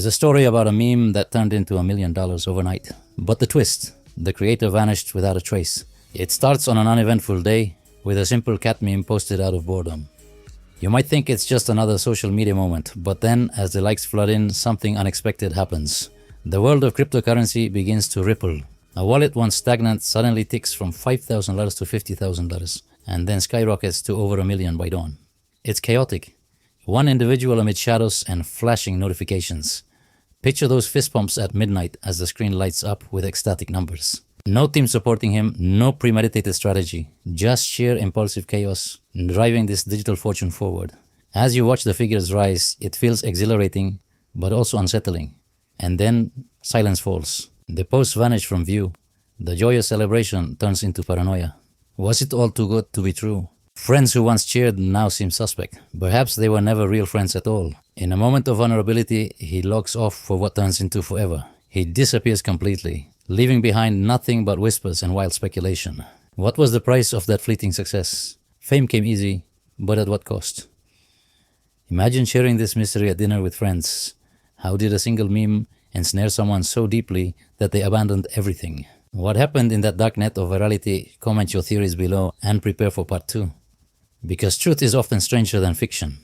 There's a story about a meme that turned into $1 million overnight. But the twist, the creator vanished without a trace. It starts on an uneventful day with a simple cat meme posted out of boredom. You might think it's just another social media moment, but then as the likes flood in, something unexpected happens. The world of cryptocurrency begins to ripple. A wallet once stagnant suddenly ticks from $5,000 to $50,000 and then skyrockets to over $1 million by dawn. It's chaotic. One individual amid shadows and flashing notifications. Picture those fist pumps at midnight as the screen lights up with ecstatic numbers. No team supporting him, no premeditated strategy, just sheer impulsive chaos driving this digital fortune forward. As you watch the figures rise, it feels exhilarating but also unsettling. And then silence falls. The posts vanish from view. The joyous celebration turns into paranoia. Was it all too good to be true? Friends who once cheered now seem suspect. Perhaps they were never real friends at all. In a moment of vulnerability, he logs off for what turns into forever. He disappears completely, leaving behind nothing but whispers and wild speculation. What was the price of that fleeting success? Fame came easy, but at what cost? Imagine sharing this mystery at dinner with friends. How did a single meme ensnare someone so deeply that they abandoned everything? What happened in that dark net of virality? Comment your theories below and prepare for part 2. Because truth is often stranger than fiction.